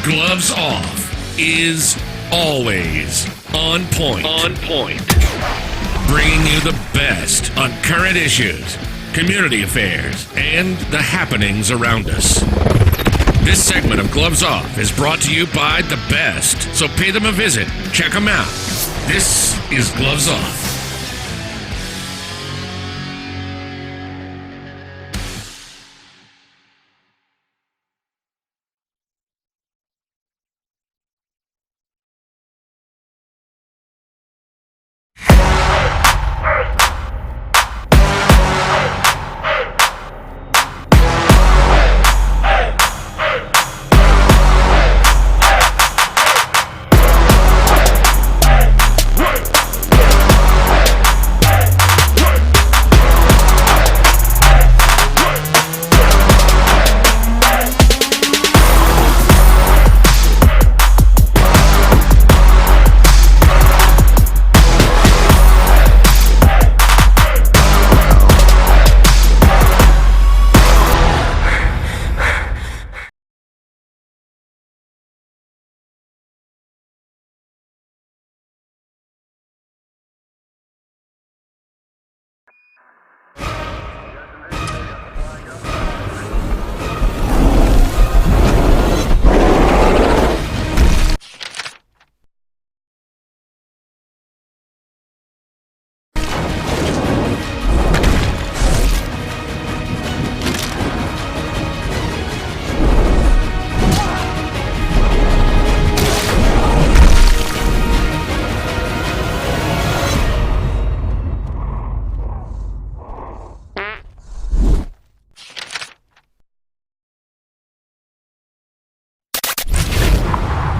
Gloves Off is always on point. Bringing you the best on current issues, community affairs, and the happenings around us. This segment of Gloves Off is brought to you by the best, so pay them a visit. Check them out. This is Gloves Off.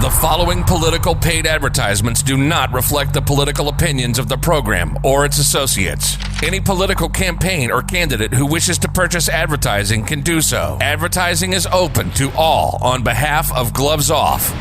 The following political paid advertisements do not reflect the political opinions of the program or its associates. Any political campaign or candidate who wishes to purchase advertising can do so. Advertising is open to all on behalf of Gloves Off.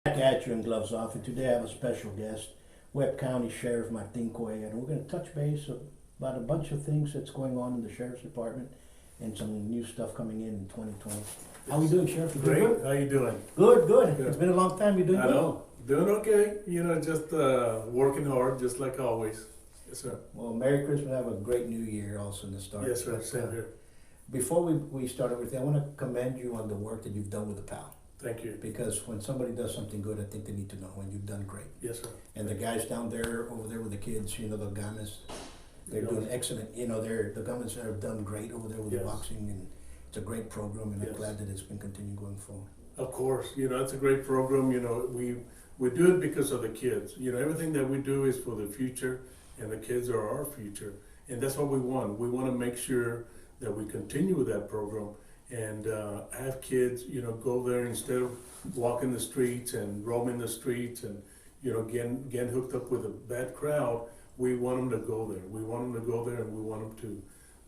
Back at you in Gloves Off, and today I have a special guest, Webb County Sheriff Martin Cuellar, and we're going to touch base about a bunch of things that's going on in the Sheriff's Department and some new stuff coming in 2020. How we doing, Sheriff? You doing Great. good? How you doing? Good, good. Good. It's been a long time. You doing I good? know. Doing okay, just working hard, just like always. Yes, sir. Well, Merry Christmas. Have a great New Year also to start. Yes, sir. But, Same here. before we start everything, I want to commend you on the work that you've done with the PAL. Thank you. Because when somebody does something good, I think they need to know, and you've done great. Yes, sir. And the guys down there, over there with the kids, the Gamas, they're doing excellent. The Gamas have done great over there with the Yes. boxing, and it's a great program, and I'm Yes. glad that it's been continuing going forward. Of course, it's a great program. We do it because of the kids. Everything that we do is for the future, and the kids are our future, and that's what we want. We want to make sure that we continue with that program and have kids, go there instead of walking the streets and roaming the streets and getting hooked up with a bad crowd. We want them to go there. We want them to go there, and we want them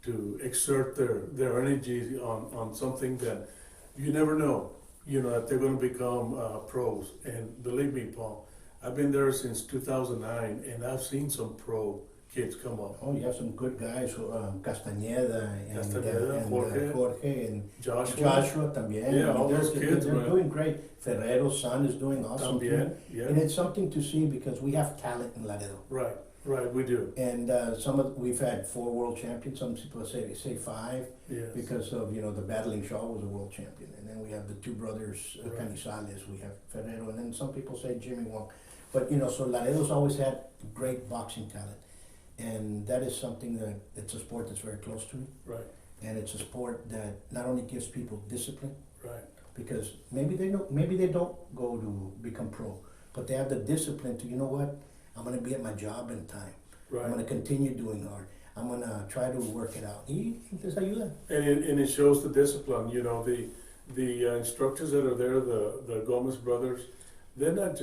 to exert their energy on something that you never know. That they're going to become pros. And believe me, Paul, I've been there since 2009, and I've seen some pro kids come up. Oh, you have some good guys, Castañeda and Jorge, and Joshua también. Yeah, all those kids, they're man. doing great. Ferrero's son is doing awesome. También, too. yeah. And it's something to see because we have talent in Laredo. Right, we do. And we've had 4 world champions. Some people say 5 Yes. because of the battling Shaw was a world champion, and then we have the 2 brothers Right. Canizales. We have Ferrero, and then some people say Jimmy Wong. But so Laredo's always had great boxing talent, and that is something that it's a sport that's very close to me, Right, and it's a sport that not only gives people discipline right, because maybe they don't go to become pro, but they have the discipline to I'm going to be at my job in time. right. I'm going to continue doing hard. I'm going to try to work it out. Y les ayuda. And it shows the discipline. The instructors that are there, the Gomez brothers, they're not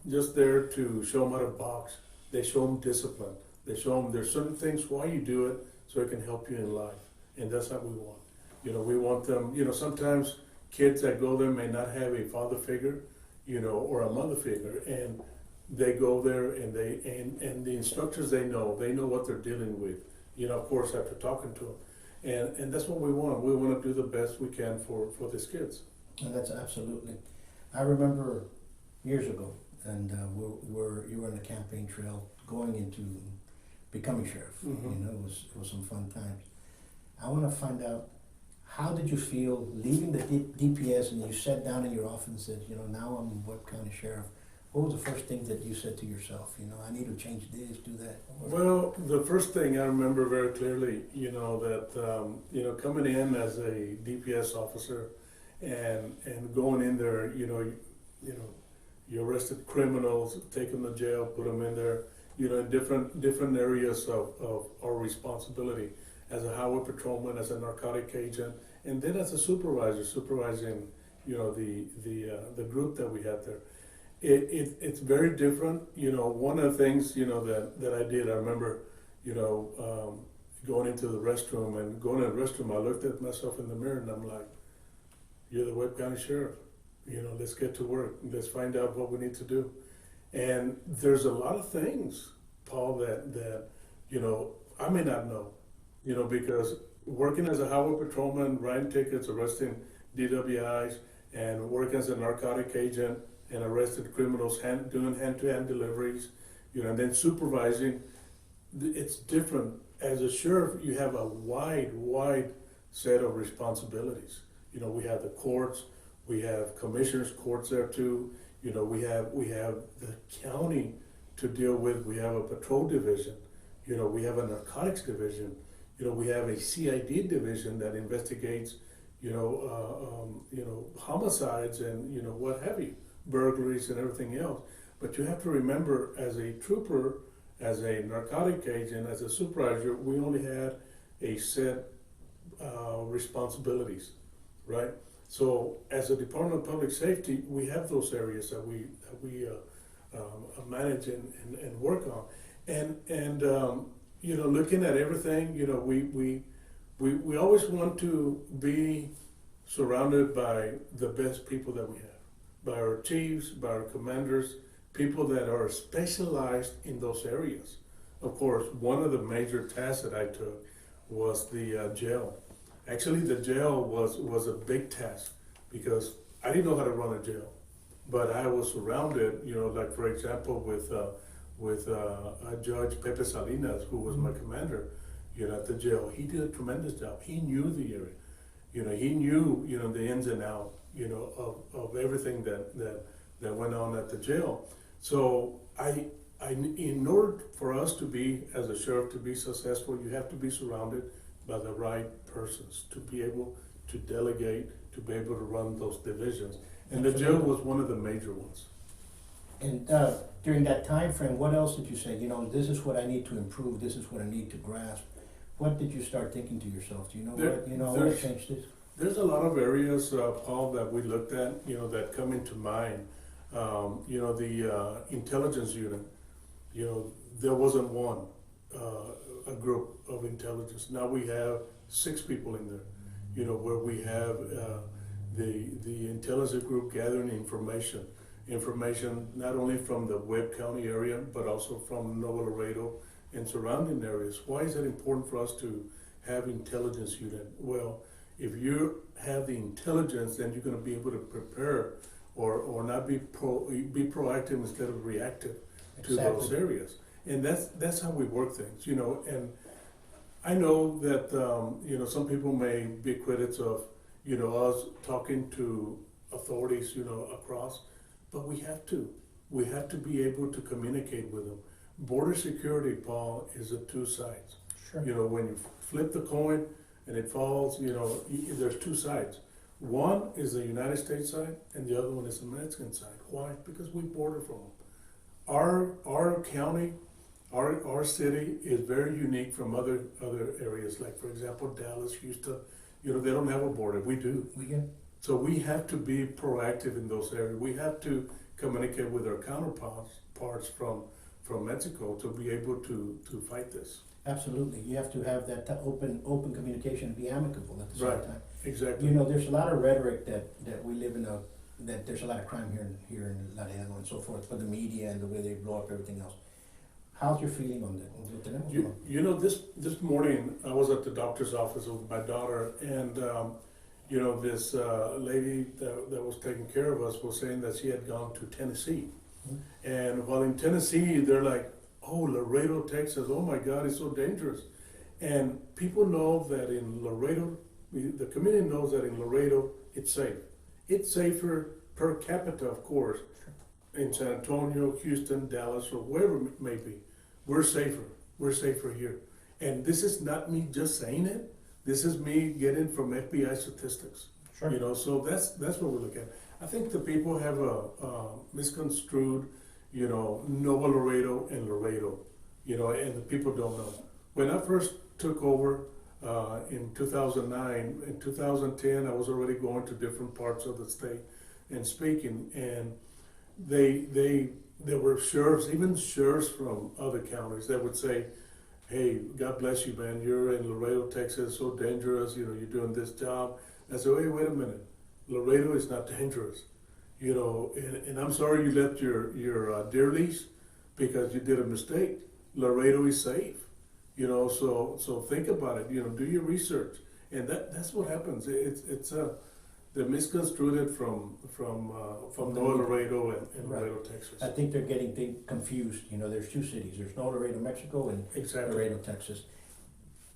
just there to show them how to box. They show them discipline. They show them there's certain things why you do it so it can help you in life. And that's what we want. We want them, sometimes kids that go there may not have a father figure, or a mother figure. And they go there and and the instructors, they know what they're dealing with, of course, after talking to them. And that's what we want. We want to do the best we can for these kids. And that's absolutely. I remember years ago, and you were on the campaign trail going into becoming sheriff. Mhm. It was some fun times. I want to find out, how did you feel leaving the DPS and you sat down in your office and said, now I'm Webb County Sheriff. What was the first thing that you said to yourself? I need to change this, do that. Well, the first thing I remember very clearly, that coming in as a DPS officer and going in there, you arrested criminals, take them to jail, put them in there, in different areas of our responsibility as a highway patrolman, as a narcotic agent, and then as a supervisor, supervising, the group that we had there. It's very different. One of the things, that I did, I remember, going into the restroom, I looked at myself in the mirror and I'm like, you're the Webb County Sheriff. Let's get to work. Let's find out what we need to do. And there's a lot of things, Paul, that I may not know, because working as a highway patrolman, writing tickets, arresting DWIs, and working as a narcotic agent, and arrested criminals, doing hand-to-hand deliveries, and then supervising. It's different. As a sheriff, you have a wide set of responsibilities. We have the courts, we have commissioners' courts there too. We have the county to deal with. We have a patrol division. We have a narcotics division. We have a CID division that investigates, homicides and what have you. Burglaries and everything else. But you have to remember, as a trooper, as a narcotic agent, as a supervisor, we only had a set responsibilities, right? So as a Department of Public Safety, we have those areas that we manage and work on. And looking at everything, we always want to be surrounded by the best people that we have. By our chiefs, by our commanders, people that are specialized in those areas. Of course, one of the major tasks that I took was the jail. Actually, the jail was a big task because I didn't know how to run a jail. but I was surrounded, like for example, with Judge Pepe Salinas, who was my commander, at the jail. He did a tremendous job. He knew the area. He knew, the ins and outs, of everything that went on at the jail. So in order for us to be, as a sheriff, to be successful, you have to be surrounded by the right persons to be able to delegate, to be able to run those divisions. And the jail was one of the major ones. And during that time frame, what else did you say? This is what I need to improve. This is what I need to grasp. What did you start thinking to yourself? Do you know I want to change this? There's a lot of areas, Paul, that we looked at, that come into mind. The intelligence unit, there wasn't one, a group of intelligence. Now we have 6 people in there, where we have the intelligence group gathering information not only from the Webb County area, but also from Nuevo Laredo and surrounding areas. Why is it important for us to have intelligence unit? Well, if you have the intelligence, then you're going to be able to prepare or not be proactive instead of reactive to those areas. And that's how we work things, and I know that, some people may be critics of, us talking to authorities, across, but we have to be able to communicate with them. Border security, Paul, is a 2 sides. Sure. When you flip the coin and it falls, there's 2 sides. One is the United States side, and the other one is the Mexican side. Why? Because we border from them. Our county, our city is very unique from other areas. Like for example, Dallas, Houston. They don't have a border. We do. We do. So we have to be proactive in those areas. We have to communicate with our counterparts from Mexico to be able to fight this. Absolutely. You have to have that open communication and be amicable at the same time. Exactly. There's a lot of rhetoric that we live in that there's a lot of crime here in Laredo and so forth, for the media and the way they blow up everything else. How's your feeling on that? This morning I was at the doctor's office with my daughter, and this lady that was taking care of us was saying that she had gone to Tennessee. Mm-hmm. And while in Tennessee, they're like, oh, Laredo, Texas, oh my God, it's so dangerous. And people know that in Laredo, the community knows that in Laredo, it's safe. It's safer per capita, of course, in San Antonio, Houston, Dallas, or wherever it may be. We're safer. We're safer here. And this is not me just saying it. This is me getting from FBI statistics. Sure. So that's what we look at. I think the people have a misconstrued, Nuevo Laredo and Laredo, and the people don't know. When I first took over in 2009, in 2010, I was already going to different parts of the state and speaking, and there were sheriffs, even sheriffs from other counties that would say, hey, God bless you, man, you're in Laredo, Texas, so dangerous, you're doing this job. I said, wait a minute, Laredo is not dangerous, and I'm sorry you left your deer leash because you did a mistake. Laredo is safe, so think about it, do your research. And that's what happens. They're misconstrued it from Nuevo Laredo and Right. Laredo, Texas. I think they're getting confused. There's 2 cities. There's Nuevo Laredo, Mexico, and Exactly. Laredo, Texas.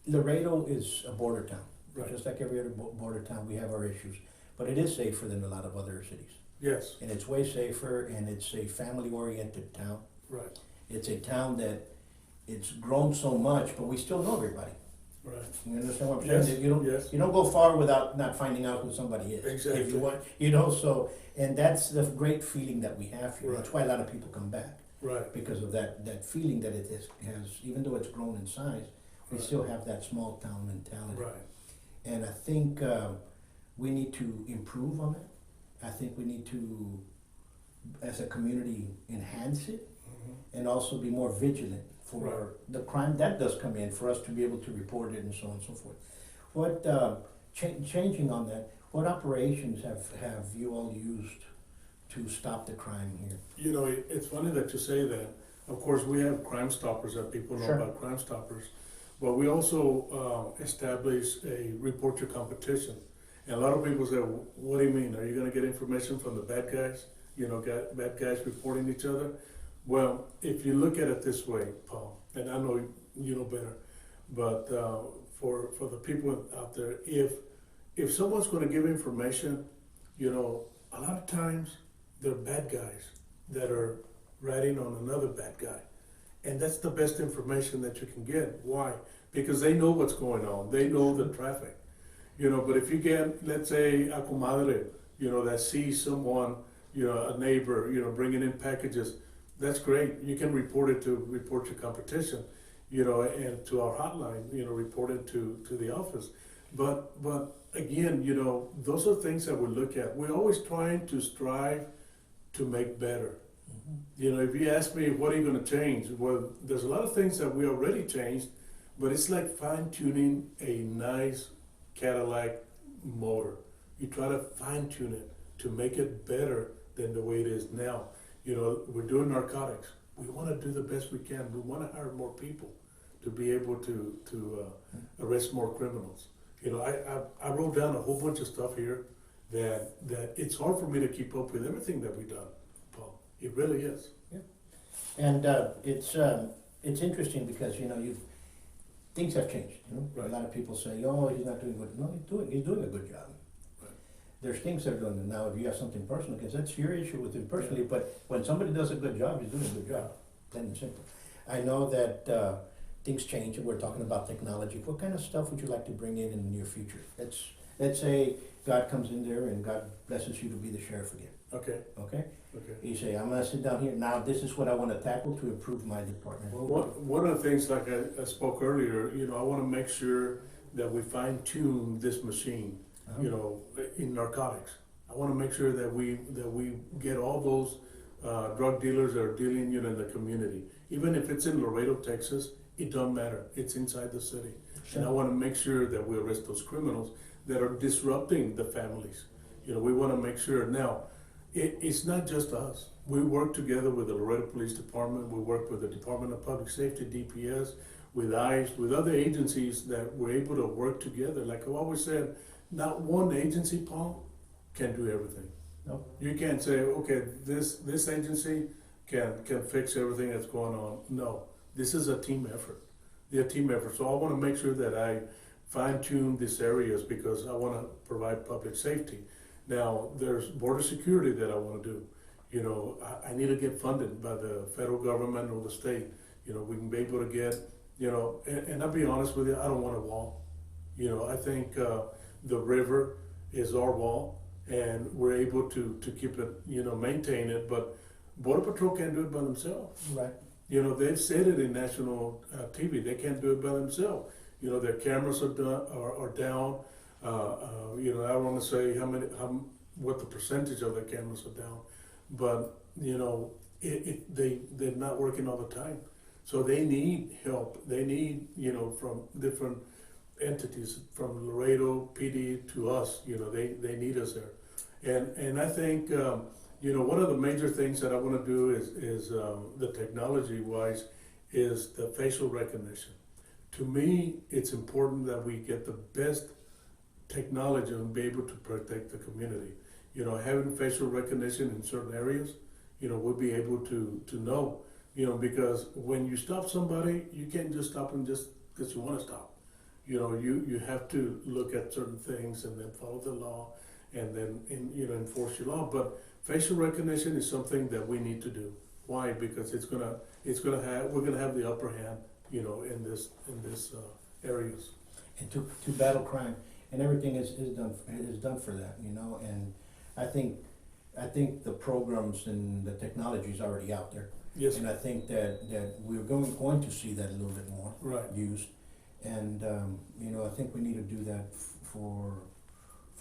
Laredo is a border town. Right. Just like every other border town, we have our issues. But it is safer than a lot of other cities. Yes. And it's way safer, and it's a family-oriented town. Right. It's a town that it's grown so much, but we still know everybody. Right. You understand what I'm Yes, saying? yes. You don't go far without not finding out who somebody is. Exactly. If you want, so, and that's the great feeling that we have here. Right. That's why a lot of people come back. Right. Because of that feeling that it has, even though it's grown in size, we Right. still have that small town mentality. Right. And I think we need to improve on that. I think we need to, as a community, enhance it, Mm-hmm. and also be more vigilant for Right. the crime that does come in, for us to be able to report it and so on and so forth. What, changing on that, what operations have you all used to stop the crime here? It's funny that you say that. Of course, we have Crime Stoppers that people know Sure. about Crime Stoppers, but we also establish a report your competition. And a lot of people say, what do you mean? Are you going to get information from the bad guys? bad guys reporting each other. Well, if you look at it this way, Paul, and I know you know better, but for the people out there, if someone's going to give information, a lot of times they're bad guys that are ratting on another bad guy. And that's the best information that you can get. Why? Because they know what's going on. They know the traffic. But if you get, let's say, a comadre, that sees someone, a neighbor, bringing in packages, that's great. You can report your competition, and to our hotline, report it to the office. But again, those are things that we look at. We're always trying to strive to make better. If you ask me, what are you going to change? Well, there's a lot of things that we already changed, but it's like fine-tuning a nice Cadillac motor. You try to fine-tune it to make it better than the way it is now. We're doing narcotics. We want to do the best we can. We want to hire more people to be able to arrest more criminals. I wrote down a whole bunch of stuff here that it's hard for me to keep up with everything that we've done, Paul. It really is. Yeah. And it's interesting because things have changed. Right. A lot of people say, "Oh, he's not doing good." No, he's doing a good job. Right. There's things that are going. Now, if you have something personal, because that's your issue with him personally. But when somebody does a good job, he's doing a good job. Plain and simple. I know that things change, and we're talking about technology. What kind of stuff would you like to bring in the near future? Let's say God comes in there and God blesses you to be the sheriff again. Okay. Okay. Okay. You say, I'm gonna sit down here now. This is what I want to tackle to improve my department. Well, one of the things, like I spoke earlier, I want to make sure that we fine tune this machine. In narcotics. I want to make sure that we get all those drug dealers that are dealing, in the community. Even if it's in Laredo, Texas, it doesn't matter. It's inside the city. Sure. And I want to make sure that we arrest those criminals that are disrupting the families. We want to make sure. Now, it's not just us. We work together with the Laredo Police Department. We work with the Department of Public Safety, DPS, with ICE, with other agencies that we're able to work together. Like I've always said, not one agency, Paul, can do everything. No. You can't say, okay, this agency can fix everything that's going on. No, this is a team effort. They're a team effort. So I want to make sure that I fine-tune these areas because I want to provide public safety. Now, there's border security that I want to do. I need to get funded by the federal government or the state. We can be able to get, and I'll be honest with you, I don't want a wall. I think the river is our wall, and we're able to keep it, maintain it, but Border Patrol can't do it by themselves. Right. They've said it in national TV, they can't do it by themselves. Their cameras are down. I don't want to say what the percentage of the cameras are down, but they're not working all the time. So they need help. They need from different entities, from Laredo PD to us. They need us there, and I think one of the major things that I want to do is the technology wise is the facial recognition. To me, it's important that we get the best technology and be able to protect the community. Having facial recognition in certain areas, we'll be able to know, because when you stop somebody, you can't just stop them just because you want to stop. You have to look at certain things and then follow the law and then enforce your law. But facial recognition is something that we need to do. Why? Because we're gonna have the upper hand, in this areas. And to battle crime, and everything is done for that, and I think the programs and the technology is already out there. Yes. And I think that we're going to see that a little bit more used, and I think we need to do that for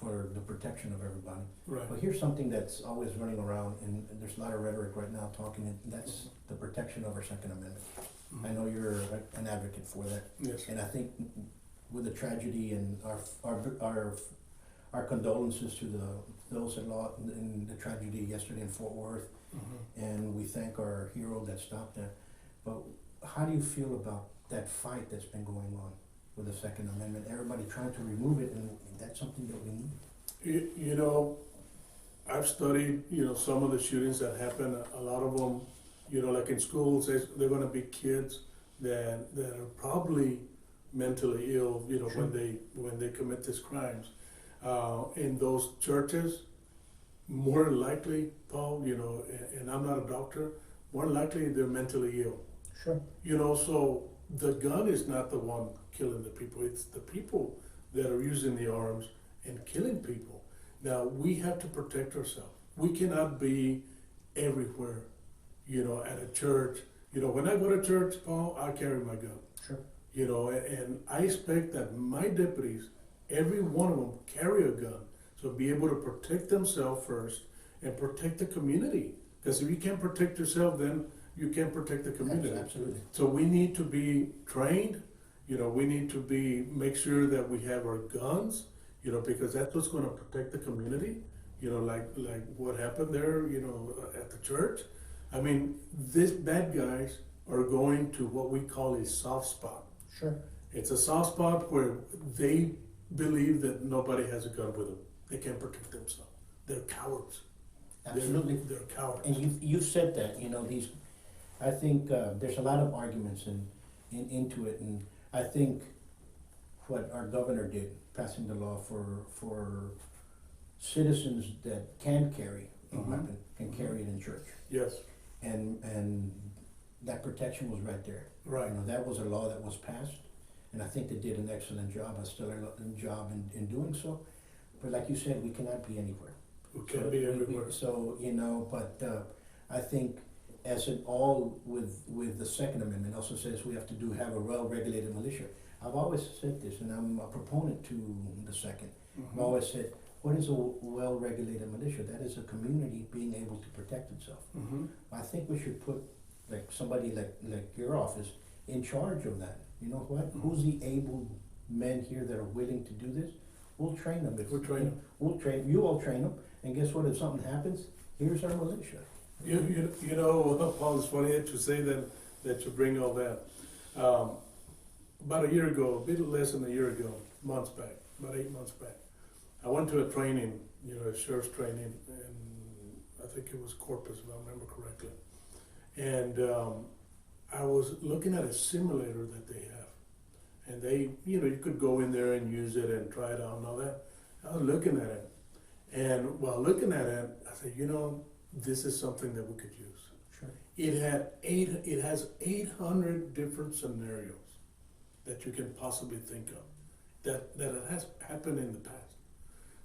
the protection of everybody. Right. But here's something that's always running around, and there's a lot of rhetoric right now talking, and that's the protection of our Second Amendment. Mm-hmm. I know you're an advocate for that. Yes. And I think with the tragedy and our condolences to those that lost in the tragedy yesterday in Fort Worth, Mm-hmm. and we thank our hero that stopped that. But how do you feel about that fight that's been going on with the Second Amendment? Everybody trying to remove it, and that's something that we need. I've studied, some of the shootings that happen. A lot of them, like in schools, they're going to be kids that are probably mentally ill, Sure. when they commit these crimes. In those churches, more than likely, Paul, and I'm not a doctor, more than likely they're mentally ill. Sure. So the gun is not the one killing the people. It's the people that are using the arms and killing people. Now, we have to protect ourselves. We cannot be everywhere, at a church. When I go to church, Paul, I carry my gun. Sure. And I expect that my deputies, every one of them, carry a gun. So be able to protect themselves first and protect the community. Because if you can't protect yourself, then you can't protect the community. Absolutely. So we need to be trained, we need to make sure that we have our guns, because that's what's going to protect the community, like what happened there, at the church. I mean, these bad guys are going to what we call a soft spot. Sure. It's a soft spot where they believe that nobody has a gun with them. They can't protect themselves. They're cowards. Absolutely. They're cowards. And you said that, I think there's a lot of arguments into it, and I think what our governor did, passing the law for citizens that can carry a Mhm. weapon, can carry it in church. Yes, And that protection was right there. right. That was a law that was passed, and I think they did an excellent job, a stellar job in doing so. But like you said, we cannot be anywhere. We can't be everywhere. So, but I think as in all with the Second Amendment also says we have to have a well-regulated militia. I've always said this, and I'm a proponent to the second. I've Mhm. always said, what is a well-regulated militia? That is a community being able to protect itself. Mhm. I think we should put like somebody like your office in charge of that. You know what? Who's the able men here that are willing to do this? We'll train them. We'll train them. You all train them, and guess what? If something happens, here's our militia. Paul, it's funny that you say that you bring all that. About a year ago, a bit less than a year ago, months back, about 8 months back, I went to a training, a sheriff's training, and I think it was Corpus, if I remember correctly. And I was looking at a simulator that they have. And they, you could go in there and use it and try it out and all that. I was looking at it. And while looking at it, I said, this is something that we could use. Sure. It has 800 different scenarios that you can possibly think of that it has happened in the past.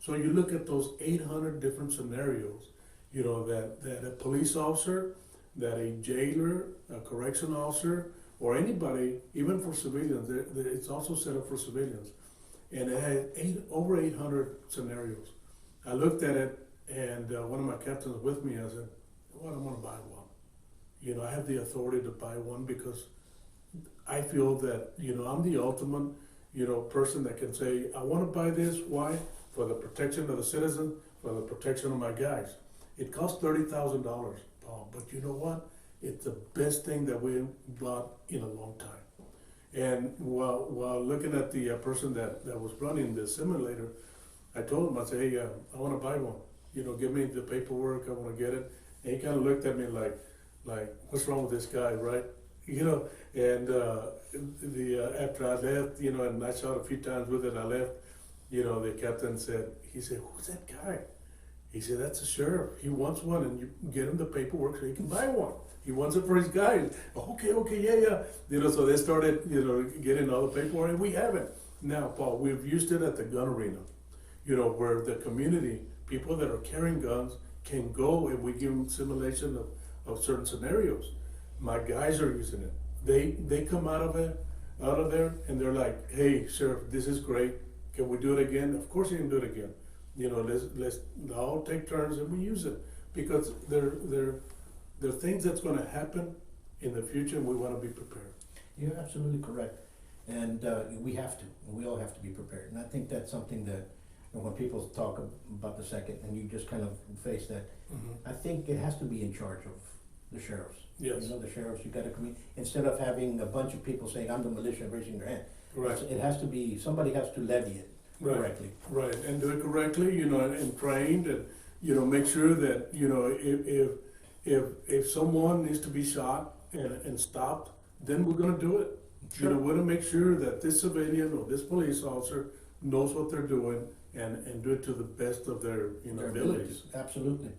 So you look at those 800 different scenarios, that a police officer, that a jailer, a correction officer, or anybody, even for civilians, it's also set up for civilians. And it had over 800 scenarios. I looked at it, and one of my captains with me, I said, well, I'm gonna buy one. I have the authority to buy one because I feel that, I'm the ultimate, person that can say, I wanna buy this, why? For the protection of the citizen, for the protection of my guys. It costs $30,000, Paul, but you know what? It's the best thing that we bought in a long time. And while looking at the person that was running the simulator, I told him, I said, hey, I wanna buy one. Give me the paperwork, I wanna get it. And he kinda looked at me like, what's wrong with this guy, right? And after I left, and I shot a few times with it, I left, the captain said, who's that guy? He said, that's the sheriff. He wants one, and you get him the paperwork so he can buy one. He wants it for his guys. Okay, yeah. So they started, getting all the paperwork, and we have it. Now, Paul, we've used it at the gun arena, where the community, people that are carrying guns can go and we give them simulation of certain scenarios. My guys are using it. They come out of there, and they're like, hey, Sheriff, this is great. Can we do it again? Of course you can do it again. Let's all take turns and we use it because they're things that's going to happen in the future, and we want to be prepared. You're absolutely correct, and we all have to be prepared. And I think that's something that when people talk about the second, and you just kind of face that, I think it has to be in charge of the sheriffs. Yes. The sheriffs, you got to instead of having a bunch of people saying, I'm the militia, raising their hand. Right. It has to be, somebody has to levy it correctly. Right, and do it correctly, and trained, and make sure that, if someone needs to be shot and stopped, then we're gonna do it. Sure. We wanna make sure that this civilian or this police officer knows what they're doing and do it to the best of their, Their abilities. Absolutely,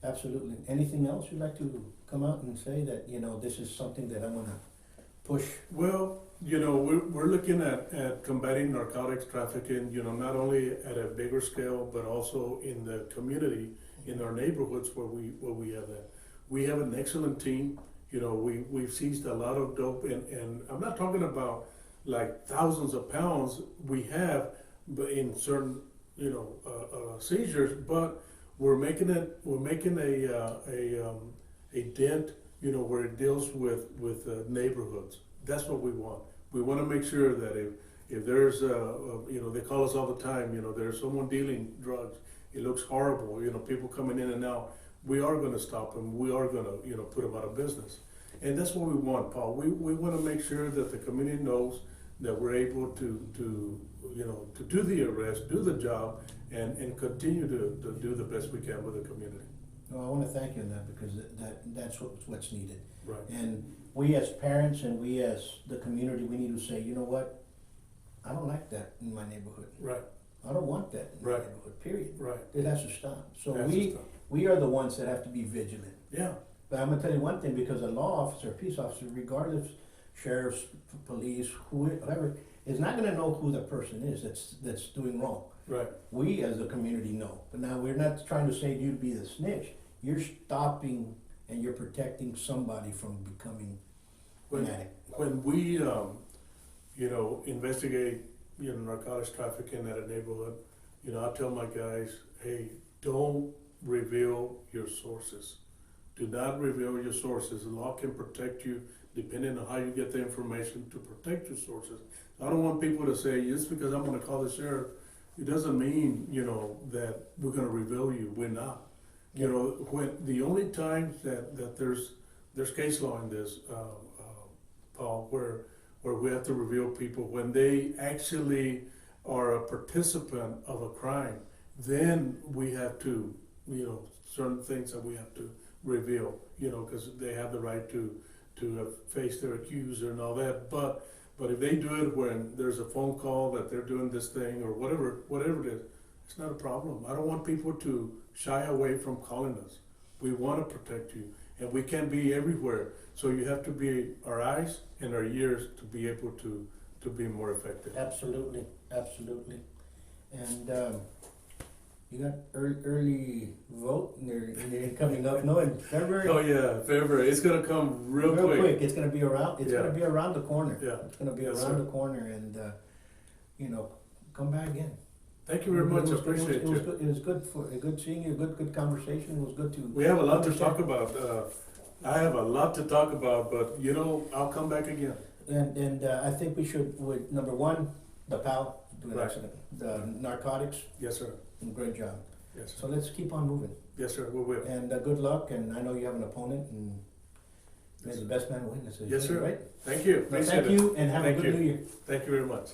absolutely. Anything else you'd like to come out and say that, this is something that I wanna push? Well, we're looking at combating narcotics trafficking, not only at a bigger scale, but also in the community, in our neighborhoods where we have that. We have an excellent team. We've seized a lot of dope, and I'm not talking about like thousands of pounds we have, but in certain, seizures, but we're making a dent, where it deals with neighborhoods. That's what we want. We want to make sure that if there's they call us all the time, there's someone dealing drugs, it looks horrible, people coming in and out, we are going to stop them, we are going to, put them out of business. And that's what we want, Paul. We want to make sure that the community knows that we're able to do the arrest, do the job, and continue to do the best we can with the community. Well, I want to thank you on that, because that's what's needed. Right. And we as parents and we as the community, we need to say, you know what? I don't like that in my neighborhood. Right. I don't want that in my Right. neighborhood, period. Right. It has to stop. So Has to stop. we are the ones that have to be vigilant. Yeah. But I'm gonna tell you one thing, because a law officer, peace officer, regardless, sheriffs, police, whoever, is not gonna know who the person is that's doing wrong. Right. We as a community know. But now we're not trying to say you to be the snitch. You're stopping and you're protecting somebody from becoming an addict. When we, investigate, narcotics trafficking at a neighborhood, I tell my guys, hey, don't reveal your sources. Do not reveal your sources. The law can protect you depending on how you get the information to protect your sources. I don't want people to say, just because I'm gonna call the sheriff, it doesn't mean, that we're gonna reveal you. We're not. When the only times that there's case law in this, Paul, where we have to reveal people when they actually are a participant of a crime, then we have to, certain things that we have to reveal, because they have the right to face their accuser and all that. But if they do it when there's a phone call that they're doing this thing or whatever it is, it's not a problem. I don't want people to shy away from calling us. We want to protect you, and we can't be everywhere. So you have to be our eyes and our ears to be able to be more effective. Absolutely, absolutely. And you got early vote and they're coming up, no, in February? Oh yeah, February. It's gonna come real quick. It's gonna be around. It's gonna be around the corner. Yeah. It's gonna be Yes, around sir. the corner, and come back again. Thank you very much. I appreciate It was you. good. It was good seeing you. Good conversation. It was good to. We have a lot to talk about. I have a lot to talk about, but I'll come back again. And I think we should. Number one, the PAL do an Right. excellent. The narcotics, Yes, sir. great job. Yes, sir. So let's keep on moving. Yes, sir. We will. And good luck. And I know you have an opponent, and may the best man win. Yes, sir. Right? Thank you. Well, Appreciate thank it. you, and have Thank a good you. New Year. Thank you very much.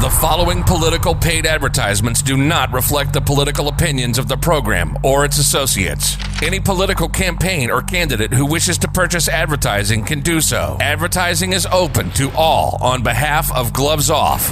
The following political paid advertisements do not reflect the political opinions of the program or its associates. Any political campaign or candidate who wishes to purchase advertising can do so. Advertising is open to all on behalf of Gloves Off.